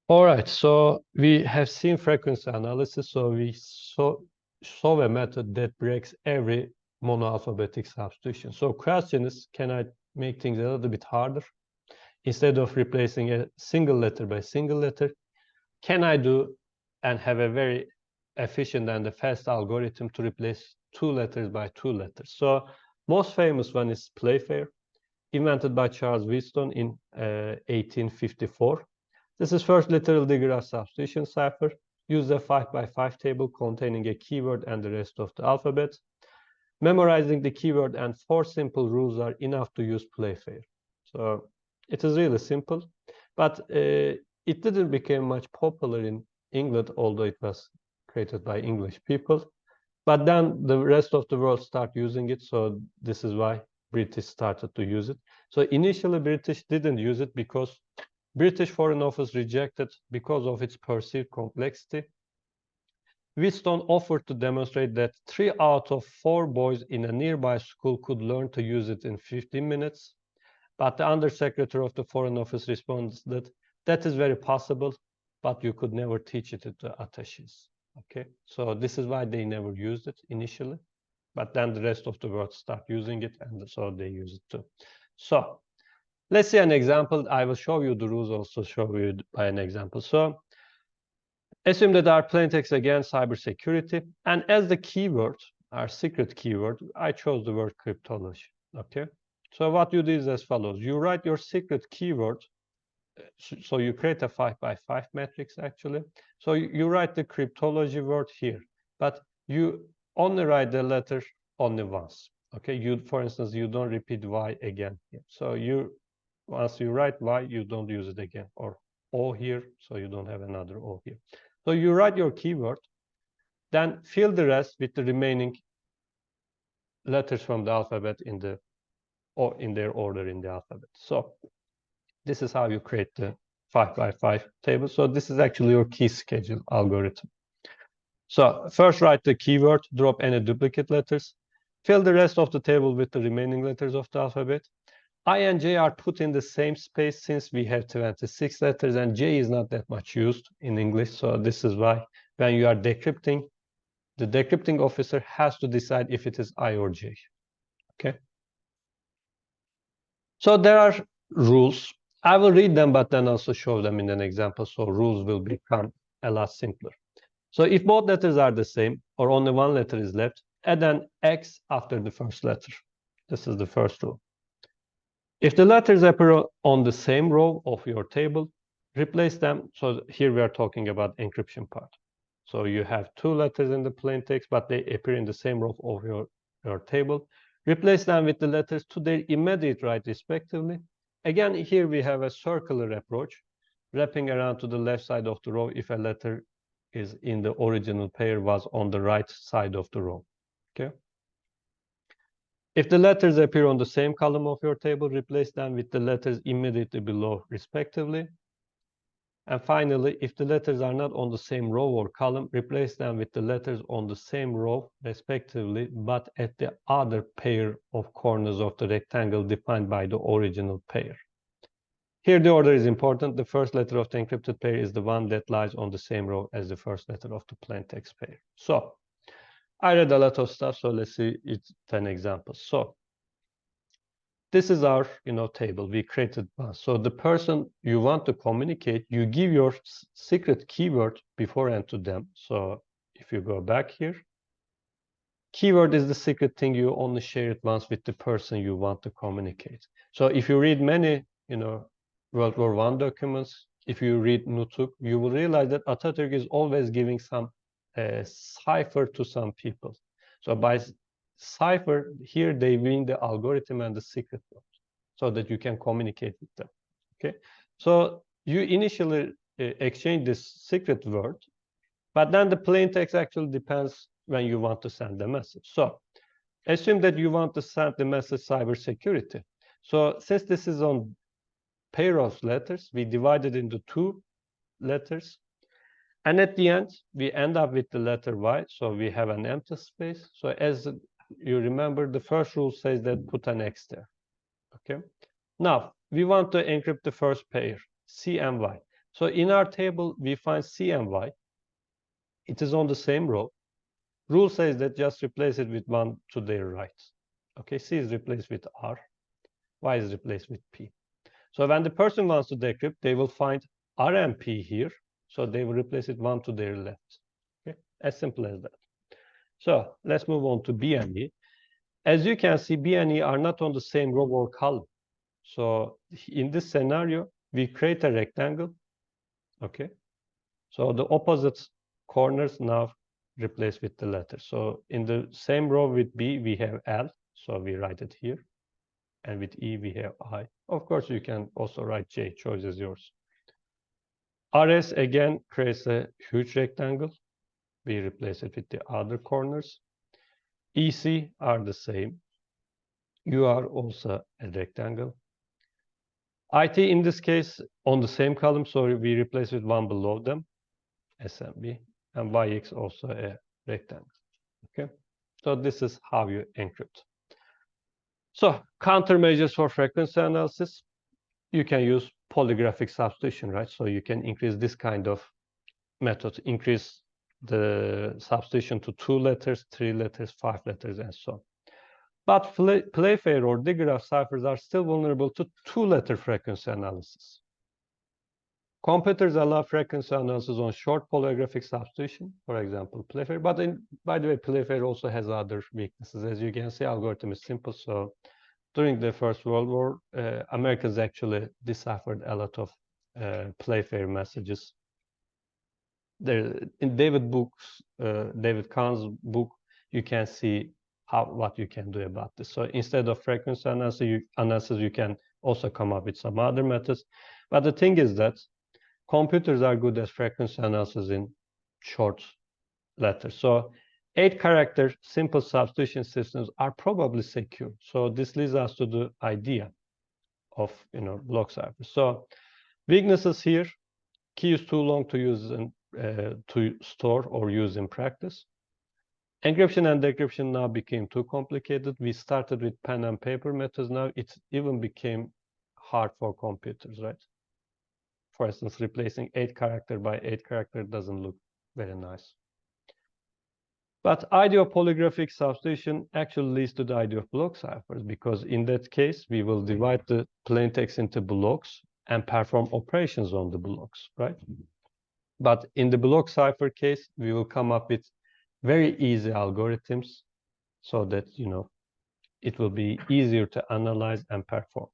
All right, so we have seen frequency analysis, so we saw a method that breaks every monoalphabetic substitution. So question is, can I make things a little bit harder? Instead of replacing a single letter by single letter, can I do and have a very efficient and a fast algorithm to replace two letters by two letters? So most famous one is Playfair, invented by Charles Wheatstone in 1854. This is first literal degree substitution cipher. Use a 5 by 5 table containing a keyword and the rest of the alphabet. Memorizing the keyword and 4 simple rules are enough to use Playfair. So it is really simple, but it didn't become much popular in England, although it was created by English people. But then the rest of the world started using it, so this is why British started to use it. So initially British didn't use it because British Foreign Office rejected because of its perceived complexity. Wheatstone offered to demonstrate that 3 out of 4 boys in a nearby school could learn to use it in 15 minutes. But the Undersecretary of the Foreign Office responds that that is very possible, but you could never teach it to the attaches. Okay, so this is why they never used it initially. But then the rest of the world start using it, and so they use it too. So let's see an example. I will show you the rules, also show you by an example. So assume that our plain text again, cybersecurity, and as the keyword, our secret keyword, I chose the word cryptology. Okay, so what you do is as follows: you write your secret keyword. So you create a 5 by 5 matrix actually. So you write the cryptology word here, but you only write the letter only once. Okay, you, for instance, you don't repeat Y again here. So once you write Y, you don't use it again, or O here, so you don't have another O here. So you write your keyword, then fill the rest with the remaining letters from the alphabet in their order in the alphabet. So this is how you create the 5 by 5 table. So this is actually your key schedule algorithm. So first write the keyword, drop any duplicate letters, fill the rest of the table with the remaining letters of the alphabet. I and J are put in the same space since we have 26 letters and J is not that much used in English. So this is why when you are decrypting, the decrypting officer has to decide if it is I or J. Okay. So there are rules. I will read them, but then also show them in an example. So rules will become a lot simpler. So if both letters are the same or only one letter is left, add an X after the first letter. This is the first rule. If the letters appear on the same row of your table, replace them. So here we are talking about encryption part. So you have 2 letters in the plain text, but they appear in the same row of your table. Replace them with the letters to their immediate right, respectively. Again, here we have a circular approach, wrapping around to the left side of the row if a letter is in the original pair was on the right side of the row. Okay. If the letters appear on the same column of your table, replace them with the letters immediately below, respectively. And finally, if the letters are not on the same row or column, replace them with the letters on the same row, respectively, but at the other pair of corners of the rectangle defined by the original pair. Here, the order is important. The first letter of the encrypted pair is the one that lies on the same row as the first letter of the plain text pair. So I read a lot of stuff, so let's see it's 10 examples. So this is our table. We created one. So the person you want to communicate, you give your secret keyword beforehand to them. So if you go back here, keyword is the secret thing. You only share it once with the person you want to communicate. So if you read many, World War I documents, if you read Nutuk, you will realize that Atatürk is always giving some cipher to some people. So by cipher, here they mean the algorithm and the secret word, so that you can communicate with them. Okay, so you initially exchange this secret word, but then the plain text actually depends when you want to send the message. So assume that you want to send the message cybersecurity. So since this is on pair of letters, we divide it into 2 letters. And at the end, we end up with the letter Y. So we have an empty space. So as you remember, the first rule says that put an X there. Okay. Now, we want to encrypt the first pair, C and Y. So in our table, we find C and Y. It is on the same row. Rule says that just replace it with 1 to their right. Okay, C is replaced with R. Y is replaced with P. So when the person wants to decrypt, they will find R and P here. So they will replace it 1 to their left. Okay, as simple as that. So let's move on to B and E. As you can see, B and E are not on the same row or column. So in this scenario, we create a rectangle. Okay. So the opposite corners now replaced with the letter. So in the same row with B, we have L. So we write it here. And with E, we have I. Of course, you can also write J. Choice is yours. RS again creates a huge rectangle. We replace it with the other corners. EC are the same. U are also a rectangle. IT in this case on the same column, so we replace with 1 below them, SMB, and YX also a rectangle. Okay, so this is how you encrypt. So countermeasures for frequency analysis, you can use polygraphic substitution, right? So you can increase this kind of method, increase the substitution to 2 letters, 3 letters, 5 letters, and so on. But Playfair or digraph ciphers are still vulnerable to 2-letter frequency analysis. Computers allow frequency analysis on short polygraphic substitution, for example, Playfair. But by the way, Playfair also has other weaknesses. As you can see, algorithm is simple. So during the First World War, Americans actually deciphered a lot of Playfair messages. There, in David Kahn's book, you can see what you can do about this. So instead of frequency analysis, you can also come up with some other methods. But the thing is that computers are good at frequency analysis in short letters. So 8-character simple substitution systems are probably secure. So this leads us to the idea of block ciphers. So weaknesses here: key is too long to use and to store or use in practice. Encryption and decryption now became too complicated. We started with pen and paper methods. Now it even became hard for computers, right? For instance, replacing 8-character by 8-character doesn't look very nice. But idea of polygraphic substitution actually leads to the idea of block ciphers, because in that case, we will divide the plain text into blocks and perform operations on the blocks, right? But in the block cipher case, we will come up with very easy algorithms so that, it will be easier to analyze and perform.